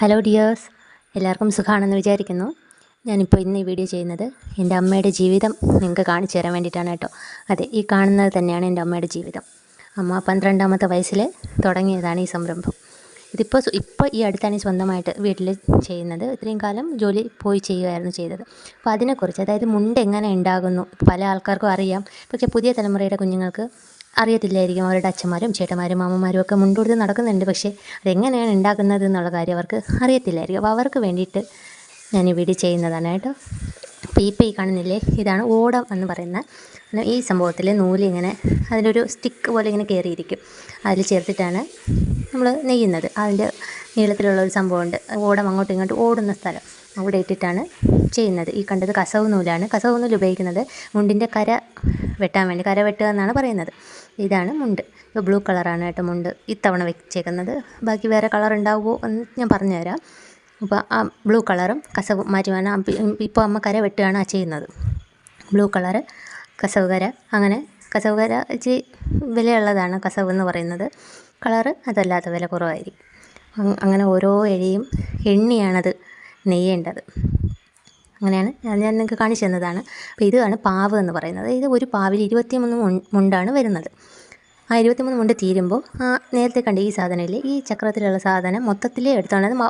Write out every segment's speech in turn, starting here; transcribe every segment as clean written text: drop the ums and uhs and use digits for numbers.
Hello dears, എല്ലാവർക്കും സുഖമാണെന്ന് വിചാരിക്കുന്നു. ഞാനിപ്പോൾ ഇന്ന് ഈ വീഡിയോ ചെയ്യുന്നത് എൻ്റെ അമ്മയുടെ ജീവിതം നിങ്ങൾക്ക് കാണിച്ചു തരാൻ വേണ്ടിയിട്ടാണ് കേട്ടോ. അതെ, ഈ കാണുന്നത് തന്നെയാണ് എൻ്റെ അമ്മയുടെ ജീവിതം. അമ്മ 12ാമത്തെ വയസ്സിൽ തുടങ്ങിയതാണ് ഈ സംരംഭം. ഇപ്പോൾ ഈ അടുത്താണ് ഈ സ്വന്തമായിട്ട് വീട്ടിൽ ചെയ്യുന്നത്. ഇത്രയും കാലം ജോലി പോയി ചെയ്യുകയായിരുന്നു ചെയ്തത്. അപ്പോൾ അതിനെക്കുറിച്ച്, അതായത് മുണ്ട് എങ്ങനെ ഉണ്ടാകുന്നു, പല ആൾക്കാർക്കും അറിയാം, പക്ഷേ പുതിയ തലമുറയുടെ കുഞ്ഞുങ്ങൾക്ക് അറിയത്തില്ലായിരിക്കും. അവരുടെ അച്ഛന്മാരും ചേട്ടന്മാരും മാമന്മാരും ഒക്കെ മുണ്ടുടുത്ത് നടക്കുന്നുണ്ട്, പക്ഷേ അതെങ്ങനെയാണ് ഉണ്ടാക്കുന്നത് എന്നുള്ള കാര്യം അവർക്ക് അറിയത്തില്ലായിരിക്കും. അപ്പോൾ അവർക്ക് വേണ്ടിയിട്ട് ഞാൻ ഈ വീഡിയോ ചെയ്യുന്നതാണ് കേട്ടോ. അപ്പോൾ ഈ കാണുന്നില്ലേ, ഇതാണ് ഓടം എന്ന് പറയുന്ന ഈ സംഭവത്തിൽ നൂലിങ്ങനെ അതിലൊരു സ്റ്റിക്ക് പോലെ ഇങ്ങനെ കയറിയിരിക്കും. അതിൽ ചേർത്തിട്ടാണ് നമ്മൾ നെയ്യുന്നത്. അതിൻ്റെ നീളത്തിലുള്ള ഒരു സംഭവമുണ്ട്, ഓടം അങ്ങോട്ടും ഇങ്ങോട്ടും ഓടുന്ന സ്ഥലം, അവിടെ ഇട്ടിട്ടാണ് ചെയ്യുന്നത്. ഈ കണ്ടത് കസവ് നൂലാണ്. കസവ് നൂല് ഉപയോഗിക്കുന്നത് മുണ്ടിൻ്റെ കര വെട്ടാൻ വേണ്ടി, കര വെട്ടുക എന്നാണ് പറയുന്നത്. ഇതാണ് മുണ്ട്. ഇപ്പോൾ ബ്ലൂ കളറാണ് കേട്ടോ മുണ്ട് ഇത്തവണ വെച്ചേക്കുന്നത്. ബാക്കി വേറെ കളർ ഉണ്ടാവുമോ എന്ന് ഞാൻ പറഞ്ഞുതരാം. അപ്പോൾ ആ ബ്ലൂ കളറും കസവ് മാറ്റുവാണ്. ഇപ്പോൾ അമ്മ കര വെട്ടുകയാണ് ചെയ്യുന്നത്. ബ്ലൂ കളറ്, കസവ് കര. അങ്ങനെ കസവ് കര ഇച്ചിരി വിലയുള്ളതാണ് കസവ് എന്ന് പറയുന്നത്. കളറ് അതല്ലാത്ത വില കുറവായിരിക്കും. അങ്ങനെ ഓരോ ഇഴയും എണ്ണിയാണത് നെയ്യേണ്ടത്. അങ്ങനെയാണ് ഞാൻ നിങ്ങൾക്ക് കാണിച്ചു തന്നതാണ്. അപ്പോൾ ഇതാണ് പാവ് എന്ന് പറയുന്നത്. ഇത് ഒരു പാവിൽ 23 മുണ്ടാണ് വരുന്നത്. ആ 23 മുണ്ട് തീരുമ്പോൾ നേരത്തെ കണ്ട ഈ സാധനമില്ലേ, ഈ ചക്രത്തിലുള്ള സാധനം മൊത്തത്തിലേ എടുത്തോണ്ട്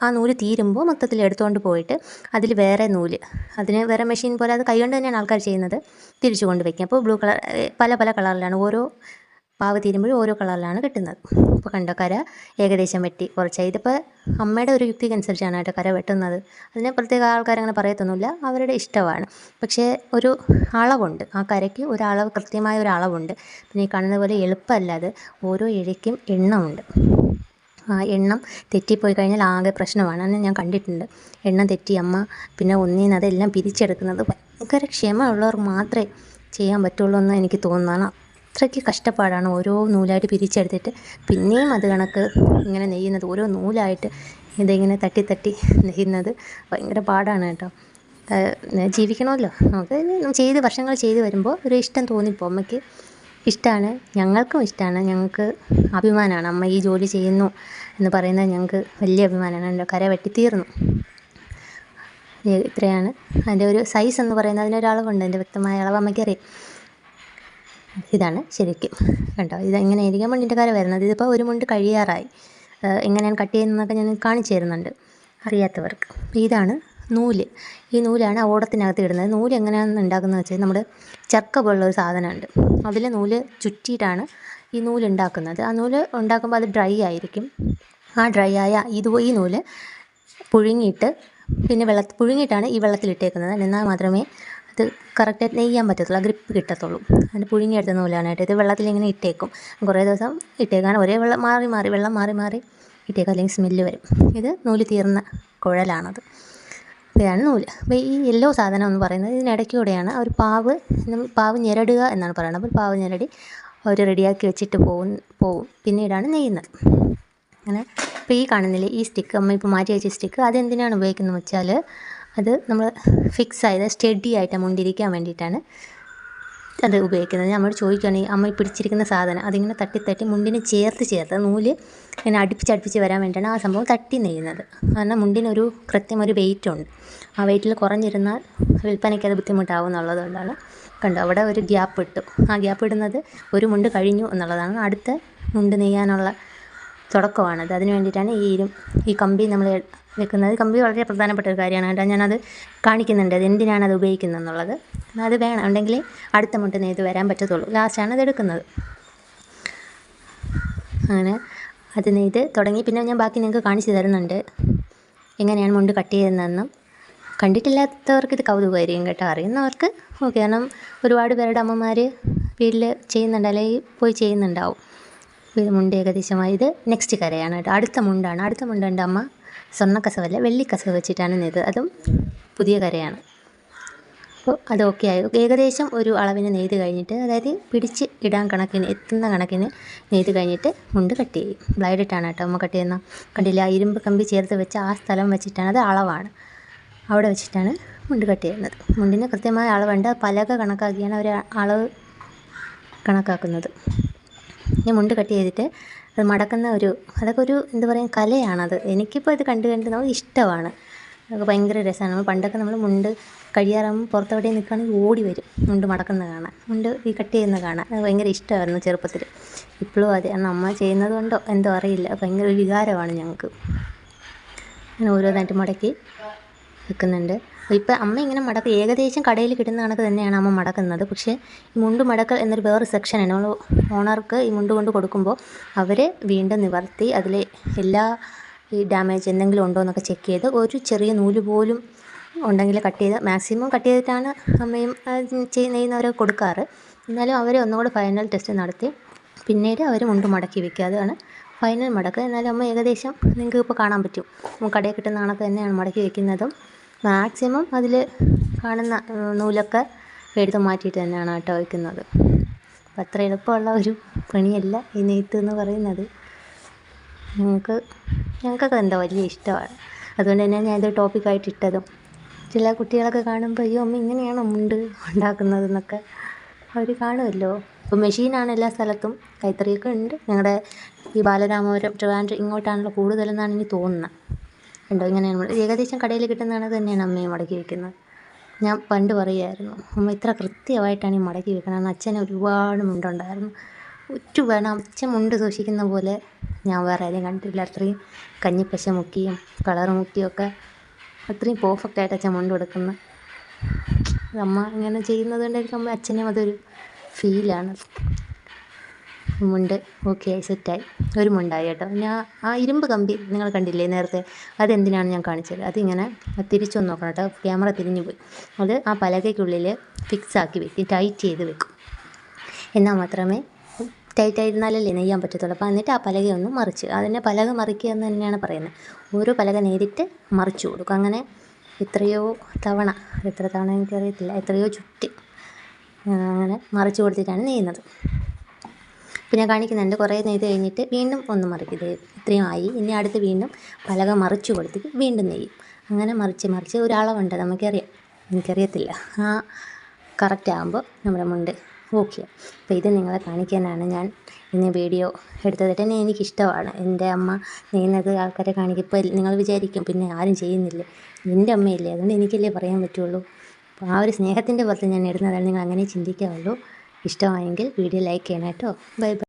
ആ നൂല് തീരുമ്പോൾ മൊത്തത്തിൽ എടുത്തുകൊണ്ട് പോയിട്ട് അതിൽ വേറെ നൂല്, അതിന് വേറെ മെഷീൻ പോലെ, അത് കൈകൊണ്ട് തന്നെയാണ് ആൾക്കാർ ചെയ്യുന്നത്, തിരിച്ചു കൊണ്ട് വയ്ക്കുക. അപ്പോൾ ബ്ലൂ കളർ, പല കളറിലാണ്, ഓരോ പാവ് തീരുമ്പോഴും ഓരോ കളറിലാണ് കിട്ടുന്നത്. ഇപ്പോൾ കണ്ടോ, കര ഏകദേശം വെട്ടി കുറച്ചായി. ഇതിപ്പോൾ അമ്മയുടെ ഒരു യുക്തിക്കനുസരിച്ചാണ് കേട്ടോ കര വെട്ടുന്നത്. അതിനെ പ്രത്യേക ആൾക്കാരങ്ങനെ പറയത്തൊന്നുമില്ല, അവരുടെ ഇഷ്ടമാണ്. പക്ഷേ ഒരു അളവുണ്ട്, ആ കരയ്ക്ക് ഒരു അളവ്, കൃത്യമായ ഒരു അളവുണ്ട്. പിന്നെ ഈ കാണുന്ന പോലെ എളുപ്പമല്ല അത്, ഓരോ ഇഴയ്ക്കും എണ്ണമുണ്ട്. ആ എണ്ണം തെറ്റിപ്പോയി കഴിഞ്ഞാൽ ആകെ പ്രശ്നമാണ്. അങ്ങനെ ഞാൻ കണ്ടിട്ടുണ്ട്. എണ്ണം തെറ്റി അമ്മ പിന്നെ ഒന്നിന്ന് അതെല്ലാം പിരിച്ചെടുക്കുന്നത് ഭയങ്കര ക്ഷമ മാത്രമേ ചെയ്യാൻ പറ്റുള്ളൂ എന്ന് എനിക്ക് തോന്നുന്നതാണ്. അത്രയ്ക്ക് കഷ്ടപ്പാടാണ് ഓരോ നൂലായിട്ട് പിരിച്ചെടുത്തിട്ട് പിന്നെയും അത് കണക്ക് ഇങ്ങനെ നെയ്യുന്നത്. ഓരോ നൂലായിട്ട് ഇതിങ്ങനെ തട്ടി നെയ്യുന്നത് ഭയങ്കര പാടാണ് കേട്ടോ. ജീവിക്കണമല്ലോ നമുക്ക്. വർഷങ്ങൾ ചെയ്ത് വരുമ്പോൾ ഒരു ഇഷ്ടം തോന്നിപ്പോൾ അമ്മയ്ക്ക് ഇഷ്ടമാണ്, ഞങ്ങൾക്കും ഇഷ്ടമാണ്. ഞങ്ങൾക്ക് അഭിമാനമാണ് അമ്മ ഈ ജോലി ചെയ്യുന്നു എന്ന് പറയുന്നത്. ഞങ്ങൾക്ക് വലിയ അഭിമാനമാണ്. എൻ്റെ കര വെട്ടിത്തീർന്നു. ഇത്രയാണ് അതിൻ്റെ ഒരു സൈസ് എന്ന് പറയുന്നത്. അതിനൊരളവുണ്ട്, അതിൻ്റെ വ്യക്തമായ അളവ് അമ്മയ്ക്കറിയാം. ഇതാണ് ശരിക്കും കണ്ടോ, ഇതെങ്ങനെയായിരിക്കും മുണ്ടിൻ്റെ കര വരുന്നത്. ഇതിപ്പോൾ ഒരു മുണ്ട് കഴിയാറായി. എങ്ങനെയാണ് കട്ട് ചെയ്യുന്നതെന്നൊക്കെ ഞാൻ കാണിച്ചു തരുന്നുണ്ട് അറിയാത്തവർക്ക്. ഇതാണ് നൂല്. ഈ നൂലാണ് ഓടത്തിനകത്ത് ഇടുന്നത്. നൂല് എങ്ങനെയാണെന്ന് ഉണ്ടാക്കുന്നത് വെച്ചാൽ, നമ്മുടെ ചക്ക പോലുള്ളൊരു സാധനമുണ്ട്, അതിൽ നൂല് ചുറ്റിയിട്ടാണ് ഈ നൂല് ഉണ്ടാക്കുന്നത്. ആ നൂല് ഉണ്ടാക്കുമ്പോൾ അത് ഡ്രൈ ആയിരിക്കും. ആ ഡ്രൈ ആയ ഈ നൂല് പുഴുങ്ങിയിട്ട് പിന്നെ പുഴുങ്ങിയിട്ടാണ് ഈ വെള്ളത്തിലിട്ടേക്കുന്നത്. എന്നാൽ മാത്രമേ അത് കറക്റ്റായിട്ട് നെയ്യാൻ പറ്റത്തുള്ളൂ, ആ ഗ്രിപ്പ് കിട്ടത്തുള്ളൂ. അതിൻ്റെ പുഴുങ്ങിയെടുത്ത നൂലാണ് കേട്ടോ. ഇത് വെള്ളത്തിലിങ്ങനെ ഇട്ടേക്കും, കുറേ ദിവസം ഇട്ടേക്കാൻ. ഒരേ വെള്ളം മാറി ഇട്ടേക്കും, അല്ലെങ്കിൽ സ്മെല്ല് വരും. ഇത് നൂല് തീർന്ന കുഴലാണത്. ഇതാണ് നൂല്. അപ്പോൾ ഈ യെല്ലോ സാധനം എന്ന് പറയുന്നത് ഇതിനിടയ്ക്കൂടെയാണ് ഒരു പാവ് ഞെരടുക എന്നാണ് പറയുന്നത്. അപ്പോൾ പാവ് ഞെരടി അവർ റെഡിയാക്കി വെച്ചിട്ട് പോവും. പിന്നീടാണ് നെയ്യുന്നത്. അങ്ങനെ ഇപ്പോൾ ഈ കാണുന്നില്ലേ, ഈ സ്റ്റിക്ക് അമ്മ ഇപ്പോൾ മാറ്റി വെച്ച സ്റ്റിക്ക്, അതെന്തിനാണ് ഉപയോഗിക്കുന്നത് വെച്ചാൽ, അത് നമ്മൾ ഫിക്സ് ആയത് സ്റ്റഡി ആയിട്ട് മുണ്ടിരിക്കാൻ വേണ്ടിയിട്ടാണ് അത് ഉപയോഗിക്കുന്നത്. നമ്മൾ ചോദിക്കുകയാണെങ്കിൽ അമ്മ പിടിച്ചിരിക്കുന്ന സാധനം അതിങ്ങനെ തട്ടി മുണ്ടിന് ചേർത്ത് നൂല് ഇങ്ങനെ അടുപ്പിച്ച് വരാൻ വേണ്ടിയിട്ടാണ് ആ സംഭവം തട്ടി നെയ്യുന്നത്. കാരണം മുണ്ടിനൊരു കൃത്യം ഒരു വെയിറ്റ് ഉണ്ട്. ആ വെയിറ്റിൽ കുറഞ്ഞിരുന്നാൽ വിൽപ്പനയ്ക്ക് അത് ബുദ്ധിമുട്ടാവും എന്നുള്ളതുകൊണ്ടാണ്. കണ്ടോ, അവിടെ ഒരു ഗ്യാപ്പ് ഇട്ടു. ആ ഗ്യാപ്പ് ഇടുന്നത് ഒരു മുണ്ട് കഴിഞ്ഞു എന്നുള്ളതാണ്. അടുത്ത മുണ്ട് നെയ്യാനുള്ള തുടക്കമാണത്. അതിന് വേണ്ടിയിട്ടാണ് ഈ കമ്പി നമ്മൾ വെക്കുന്നത്. കമ്പി വളരെ പ്രധാനപ്പെട്ട ഒരു കാര്യമാണ് കേട്ടോ. ഞാനത് കാണിക്കുന്നുണ്ട്, അത് എന്തിനാണ് അത് ഉപയോഗിക്കുന്നത് എന്നുള്ളത്. അത് വേണം, ഉണ്ടെങ്കിൽ അടുത്ത മുണ്ട് നെയ്ത് വരാൻ പറ്റത്തുള്ളൂ. ലാസ്റ്റാണ് അത് എടുക്കുന്നത്. അങ്ങനെ അത് നെയ്ത് തുടങ്ങി. പിന്നെ ഞാൻ ബാക്കി നിങ്ങൾക്ക് കാണിച്ചു തരുന്നുണ്ട് എങ്ങനെയാണ് മുണ്ട് കട്ട് ചെയ്യുന്നതെന്നും. കണ്ടിട്ടില്ലാത്തവർക്ക് ഇത് കൗതുകമായിരിക്കും കേട്ടോ. അറിയുന്നവർക്ക് ഓക്കെ, കാരണം ഒരുപാട് പേരുടെ അമ്മമാർ വീട്ടിൽ ചെയ്യുന്നുണ്ട്, അല്ലെങ്കിൽ പോയി ചെയ്യുന്നുണ്ടാവും. ഇത് മുണ്ട് ഏകദേശമായി. ഇത് നെക്സ്റ്റ് കരയാണ് കേട്ടോ. അടുത്ത മുണ്ടുണ്ട് അമ്മ സ്വർണ്ണക്കസവല്ല, വെള്ളിക്കസവ് വെച്ചിട്ടാണ് നെയ്ത്. അതും പുതിയ കരയാണ്. അപ്പോൾ അത് ഓക്കെ ആയി. ഏകദേശം ഒരു അളവിന് നെയ്ത് കഴിഞ്ഞിട്ട്, അതായത് പിടിച്ച് ഇടാൻ കണക്കിന്, എത്തുന്ന കണക്കിന് നെയ്ത് കഴിഞ്ഞിട്ട് മുണ്ട് കട്ട് ചെയ്യും. ബ്ലൈഡിട്ടാണ് കേട്ടോ അമ്മ കട്ട് ചെയ്യുന്ന. കണ്ടില്ല, ഇരുമ്പ് കമ്പി ചേർത്ത് വെച്ച ആ സ്ഥലം വെച്ചിട്ടാണ്, അത് അളവാണ്, അവിടെ വെച്ചിട്ടാണ് മുണ്ട് കട്ട് ചെയ്യുന്നത്. മുണ്ടിന് കൃത്യമായ അളവുണ്ട്. പലക കണക്കാക്കിയാണ് അവർ അളവ് കണക്കാക്കുന്നത്. മുണ്ട് കട്ട് ചെയ്തിട്ട് അത് മടക്കുന്ന അതൊക്കെ എന്താ പറയുക, കലയാണത്. എനിക്കിപ്പോൾ ഇത് കണ്ട് നമുക്ക് ഇഷ്ടമാണ്. അതൊക്കെ ഭയങ്കര രസമാണ്. പണ്ടൊക്കെ നമ്മൾ മുണ്ട് കഴിയാറാകുമ്പോൾ പുറത്തെവിടെ നിൽക്കുകയാണെങ്കിൽ ഓടി വരും മുണ്ട് മടക്കുന്നത് കാണാൻ, മുണ്ട് ഈ കട്ട് ചെയ്യുന്നത് കാണാൻ. അത് ഭയങ്കര ഇഷ്ടമായിരുന്നു ചെറുപ്പത്തിൽ. ഇപ്പോഴും അതെ, അമ്മ ചെയ്യുന്നത് കൊണ്ടോ എന്തോ അറിയില്ല, ഭയങ്കര ഒരു വികാരമാണ് ഞങ്ങൾക്ക്. അങ്ങനെ ഓരോന്നായിട്ട് മടക്കി വെക്കുന്നുണ്ട്. ഇപ്പം അമ്മ ഇങ്ങനെ ഏകദേശം കടയിൽ കിട്ടുന്ന കണക്ക് തന്നെയാണ് അമ്മ മടക്കുന്നത്. പക്ഷേ ഈ മുണ്ട് മടക്കൽ എന്നൊരു വേറെ സെക്ഷനാണ്. നമ്മൾ ഓണർക്ക് ഈ മുണ്ട് കൊണ്ട് കൊടുക്കുമ്പോൾ അവർ വീണ്ടും നിവർത്തി അതിൽ എല്ലാ ഈ ഡാമേജ് എന്തെങ്കിലും ഉണ്ടോ എന്നൊക്കെ ചെക്ക് ചെയ്ത് ഒരു ചെറിയ നൂല് പോലും ഉണ്ടെങ്കിൽ കട്ട് ചെയ്ത് മാക്സിമം കട്ട് ചെയ്തിട്ടാണ് അമ്മയും നെയ്യുന്നവരെ കൊടുക്കാറ്. എന്നാലും അവർ ഒന്നുകൂടെ ഫൈനൽ ടെസ്റ്റ് നടത്തി പിന്നീട് അവർ മുണ്ട് മടക്കി വയ്ക്കുക. അതാണ് ഫൈനൽ മടക്ക്. എന്നാലും അമ്മ ഏകദേശം നിങ്ങൾക്ക് ഇപ്പോൾ കാണാൻ പറ്റും കടയിൽ കിട്ടുന്ന കണക്ക് തന്നെയാണ് മടക്കി വയ്ക്കുന്നതും. മാക്സിമം അതിൽ കാണുന്ന നൂലൊക്കെ എടുത്ത് മാറ്റിയിട്ട് തന്നെയാണ് കേട്ടോ വയ്ക്കുന്നത്. അപ്പം അത്ര എളുപ്പമുള്ള ഒരു പണിയല്ല ഈ നെയ്ത്ത് എന്ന് പറയുന്നത്. ഞങ്ങൾക്കൊക്കെ എന്താ വലിയ ഇഷ്ടമാണ്. അതുകൊണ്ട് തന്നെ ഞാൻ ഇത് ടോപ്പിക്കായിട്ട് ഇട്ടതും. ചില കുട്ടികളൊക്കെ കാണുമ്പോൾ അയ്യോ അമ്മ ഇങ്ങനെയാണോ മുണ്ട് ഉണ്ടാക്കുന്നതെന്നൊക്കെ അവർ കാണുമല്ലോ. ഇപ്പോൾ മെഷീനാണ് എല്ലാ സ്ഥലത്തും, കൈത്തറിയൊക്കെ ഉണ്ട്. ഞങ്ങളുടെ ഈ ബാലരാമപുരം, ട്രിവാൻഡ്രം ഇങ്ങോട്ടാണല്ലോ കൂടുതലെന്നാണ് എനിക്ക് തോന്നുന്നത്. ഉണ്ടോ ഇങ്ങനെയാണ് ഏകദേശം കടയിൽ കിട്ടുന്നതാണ് തന്നെയാണ് അമ്മയെ മടക്കി വയ്ക്കുന്നത്. ഞാൻ പണ്ട് പറയുമായിരുന്നു അമ്മ ഇത്ര കൃത്യമായിട്ടാണ് ഈ മടക്കി വെക്കണമെന്ന്. അച്ഛന് ഒരുപാട് മുണ്ടുണ്ടായിരുന്നു. വേണം അച്ഛൻ മുണ്ട് സൂക്ഷിക്കുന്ന പോലെ ഞാൻ വേറെ ആരെയും കണ്ടിട്ടില്ല. അത്രയും കഞ്ഞിപ്പശ മുക്കിയും കളർ മുക്കിയൊക്കെ അത്രയും പെർഫെക്റ്റായിട്ട് അച്ഛൻ മുണ്ട് കൊടുക്കുന്ന. അമ്മ ഇങ്ങനെ ചെയ്യുന്നത് കൊണ്ടായിരിക്കും അമ്മ അച്ഛനും അതൊരു ഫീലാണ്. മുണ്ട് ഓക്കെ ആയി, സെറ്റായി. ഒരു മുണ്ടായി കേട്ടോ. ഞാൻ ആ ഇരുമ്പ് കമ്പി നിങ്ങൾ കണ്ടില്ലേ നേരത്തെ, അതെന്തിനാണ് ഞാൻ കാണിച്ചത്. അതിങ്ങനെ തിരിച്ചൊന്ന് നോക്കണം കേട്ടോ, ക്യാമറ തിരിഞ്ഞു പോയി. അത് ആ പലകയ്ക്കുള്ളിൽ ഫിക്സാക്കി വെക്കും, ടൈറ്റ് ചെയ്ത് വെക്കും. എന്നാൽ മാത്രമേ ടൈറ്റായിരുന്നാലല്ലേ നെയ്യാൻ പറ്റത്തുള്ളൂ. അപ്പോൾ എന്നിട്ട് ആ പലകയൊന്ന് മറിച്ച്, അതിനെ പലക മറിക്കുക എന്ന് തന്നെയാണ് പറയുന്നത്. ഓരോ പലക നേരിട്ട് മറിച്ച് കൊടുക്കും. അങ്ങനെ എത്രയോ തവണ, എത്ര തവണ എനിക്കറിയത്തില്ല, എത്രയോ ചുറ്റി അങ്ങനെ മറിച്ച് കൊടുത്തിട്ടാണ് നെയ്യുന്നത്. അപ്പോൾ ഞാൻ കാണിക്കുന്നുണ്ട്. കുറേ നെയ്ത് കഴിഞ്ഞിട്ട് വീണ്ടും ഒന്ന് മറിക്കും. ഇത്രയും ആയി, ഇനി അടുത്ത് വീണ്ടും പലക മറിച്ച് കൊടുത്തിട്ട് വീണ്ടും നെയ്യും. അങ്ങനെ മറിച്ച് ഒരളവുണ്ട്, നമുക്കറിയാം, എനിക്കറിയത്തില്ല. ആ കറക്റ്റ് ആകുമ്പോൾ നമ്മുടെ മുണ്ട് ഓക്കെ. അപ്പോൾ ഇത് നിങ്ങളെ കാണിക്കാനാണ് ഞാൻ ഇന്ന് വീഡിയോ എടുത്തത്. തന്നെ എനിക്കിഷ്ടമാണ് എൻ്റെ അമ്മ നെയ്യുന്നത് ആൾക്കാരെ കാണിക്കും. ഇപ്പോൾ നിങ്ങൾ വിചാരിക്കും പിന്നെ ആരും ചെയ്യുന്നില്ല, എൻ്റെ അമ്മയില്ലേ, അതുകൊണ്ട് എനിക്കല്ലേ പറയാൻ പറ്റുള്ളൂ. അപ്പോൾ ആ ഒരു സ്നേഹത്തിൻ്റെ പുറത്ത് ഞാൻ ഇടുന്നതാണ്. നിങ്ങൾ അങ്ങനെ ചിന്തിക്കാവുള്ളൂ. ഇഷ്ടമായെങ്കിൽ വീഡിയോ ലൈക്ക് ചെയ്യണം കേട്ടോ. Bye bye.